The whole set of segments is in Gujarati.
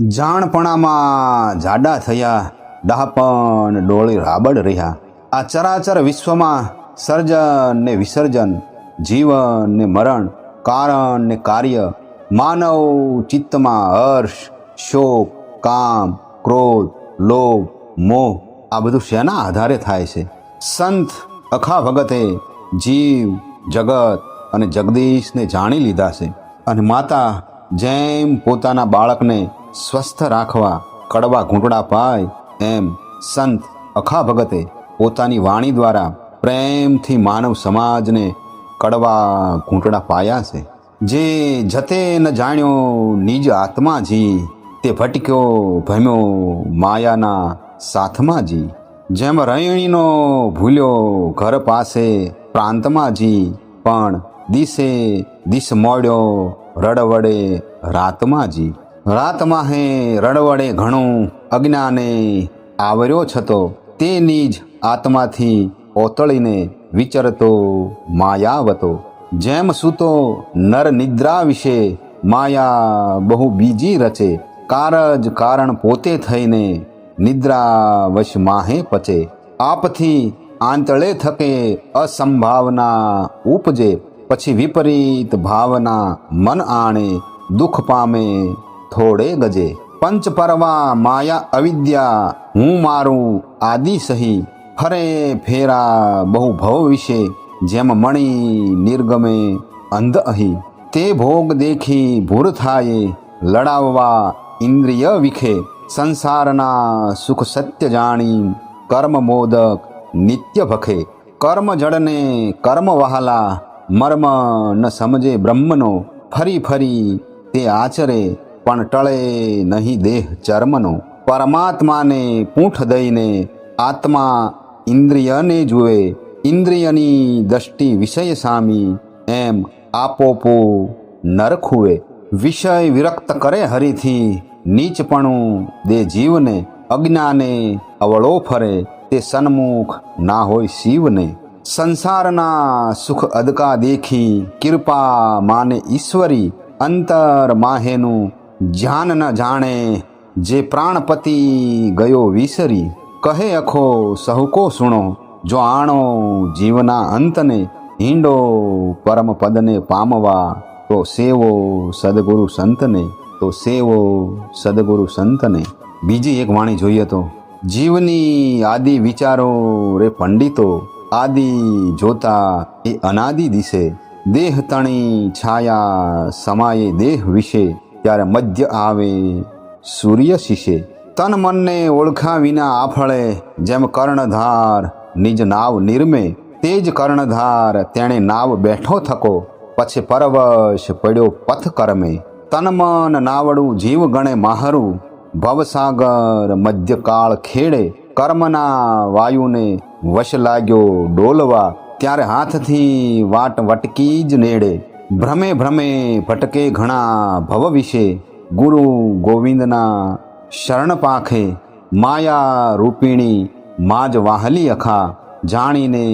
જાણપણામાં જાડા થયા, ડહાપણ ડોળી રાબડ રહ્યા. આ ચરાચર વિશ્વમાં સર્જન ને વિસર્જન, જીવન ને મરણ, કારણ ને કાર્ય, માનવ ચિત્તમાં હર્ષ, શોક, કામ, ક્રોધ, લોભ, મોહ આ બધું શેના આધારે થાય છે? સંત અખા ભગતે જીવ, જગત અને જગદીશને જાણી લીધા છે. અને માતા જેમ પોતાના બાળકને સ્વસ્થ રાખવા કડવા ઘૂંટડા પાય, એમ સંત અખા ભગતે પોતાની વાણી દ્વારા પ્રેમથી માનવ સમાજને કડવા ઘૂંટડા પાયા છે. જે જતે ન જાણ્યો નિજ આત્માજી, તે ભટક્યો ભમ્યો માયાના સાથમાં જી. જેમ રૈણીનો ભૂલ્યો ઘર પાસે પ્રાંતમાં જી, પણ દિશે દિશ મોડ્યો રડવડે રાતમાં જી. રાતમાં હે રડવડે ઘણું અજ્ઞાને આવર્યો છતો, તે નિજ આત્માથી ઓતળીને વિચરતો માયાવતો. જેમ સૂતો નર નિદ્રા વિશે માયા બહુ બીજી રચે, કારજ કારણ પોતે થઈને નિદ્રા વશ માહે પચે. આપથી આંતળે થકે અસંભાવના ઉપજે, પછી વિપરીત ભાવના મન આણે દુઃખ પામે થોડે ગજે. પંચ પરવા માયા અવિદ્યા હું મારું આદિ સહી, ફરે ફેરા બહુ ભવ વિશે જેમ મણી નિર્ગમે અંધ અહી. તે ભોગ દેખી ભૂર થાય લડાવવા ઇન્દ્રિય વિખે, સંસારના સુખ સત્ય જાણી કર્મ મોદક નિત્ય ભખે. કર્મ જડને કર્મ વહાલા, મર્મ ન સમજે બ્રહ્મનો, ફરી ફરી તે આચરે પણ ટળે નહીં દેહ ચર્મનો. પરમાત્માને પૂંઠ દઈને આત્મા ઇન્દ્રિયને જુએ, ઇન્દ્રિયની દૃષ્ટિ વિષય સામી, એમ આપોપો નરખુએ. વિષય વિરક્ત કરે હરિથી નીચપણું દે જીવને, અજ્ઞાને અવળો ફરે તે સન્મુખ ના હોય શિવને. સંસારના સુખ અદકા દેખી કૃપા માને ઈશ્વરી, અંતર માહેનું ધ્યાન ન જાણે જે પ્રાણપતિ ગયો વિસરી. કહે અખો સહુકો સુણો, જો આણો જીવના અંતને, હિંડો પરમ પદને પામવા, તો સેવો સદગુરુ સંતને, તો સેવો સદગુરુ સંતને. બીજી એક વાણી જોઈએ તો, જીવની આદિ વિચારો રે પંડિતો, આદિ જોતા એ અનાદિ દિશે. દેહ તણી છાયા સમાયે દેહ વિશે, ત્યારે મધ્ય આવે સૂર્ય શિશે. તન મનને ઓળખા વિના આફળે, જેમ કર્ણધાર નિજ નાવ નિર્મે, તે જ કર્ણધાર તેણે નાવ બેઠો થકો, પછી પરવશ પડ્યો પથ કરમે. તન મન નાવડું જીવ ગણે માહરું, ભવસાગર મધ્યકાળ ખેડે. કર્મના વાયુને વશ લાગ્યો ડોલવા, ત્યારે હાથથી વાટ વટકી જ નેડે. ભ્રમે ભ્રમે ભટકે ઘણા ભવ વિશે, ગુરુ ગોવિંદના શરણ પાખે. માયા રૂપિણી માજ વાહલી અખા, જાણીને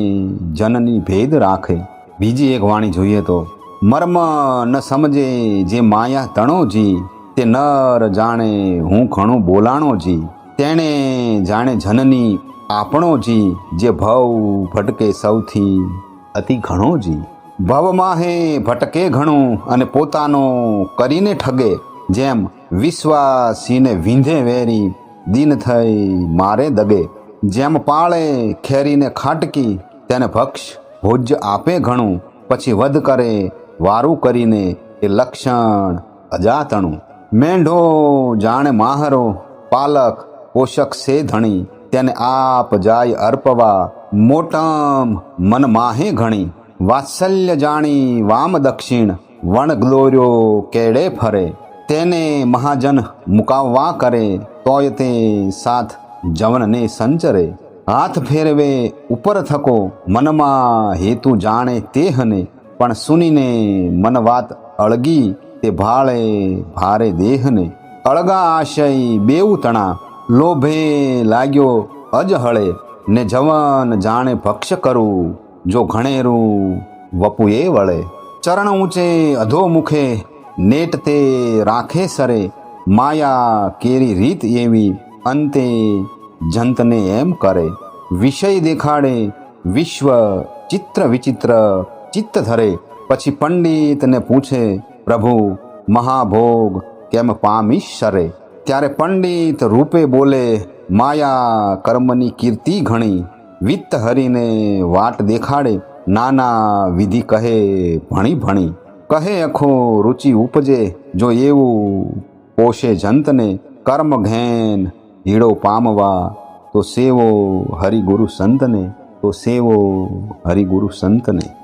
જનની ભેદ રાખે. બીજી એક વાણી જોઈએ તો, મર્મ ન સમજે જે માયા તણો જી, તે નર જાણે હું ઘણું બોલાણો જી. તેણે જાણે જનની આપણો જી, જે ભવ ભટકે સૌથી અતિ ઘણો જી. ભવમાહે ભટકે ઘણું અને પોતાનો કરીને ઠગે, જેમ વિશ્વાસીને વિંધે વેરી દિન થઈ મારે દગે. જેમ પાળે ખેરીને ખાટકી, તેને ભક્ષ ભોજ્ય આપે ઘણું, પછી વધ કરે વારું કરીને એ લક્ષણ અજાતણું. મેંઢો જાણે માહરો, પાલક પોષક સે ધણી, તેને આપ જાય અર્પવા, મોટમ મન માહે ઘણી. વાત્સલ્ય જાણી વામ દક્ષિણ, વણ ગ્લોર્યો કેડે ફરે. તેને મહાજન મુકાવવા કરે, તોય તે સાથ જવનને સંચરે. હાથ ફેરવે ઉપર થકો, મનમાં હેતુ જાણે તેહને, પણ સુનીને મન વાત અળગી, તે ભાળે ભારે દેહને. અળગા આશય બેઉ તણા, લોભે લાગ્યો અજહળે, ને જવન જાણે ભક્ષ કરું, જો ઘણેરું વપુએ વળે. ચરણ ઊંચે અધો મુખે, નેટ તે રાખે સરે, માયા કેરી રીત એવી અંતે જંતને એમ કરે. વિષય દેખાડે વિશ્વ ચિત્ર વિચિત્ર ચિત્ત ધરે. પછી પંડિતને પૂછે પ્રભુ મહાભોગ કેમ પામીશ શરે. ત્યારે પંડિત રૂપે બોલે માયા કર્મની કીર્તિ ઘણી. વિત્ત હરીને વાટ દેખાડે નાના વિધિ કહે ભણી ભણી. કહે અખો રુચિ ઉપજે જો એવું પોષે જંતને. કર્મ ઘેન હીડો પામવા તો સેવો હરિગુરુ સંતને. તો સેવો હરિગુરુ સંતને.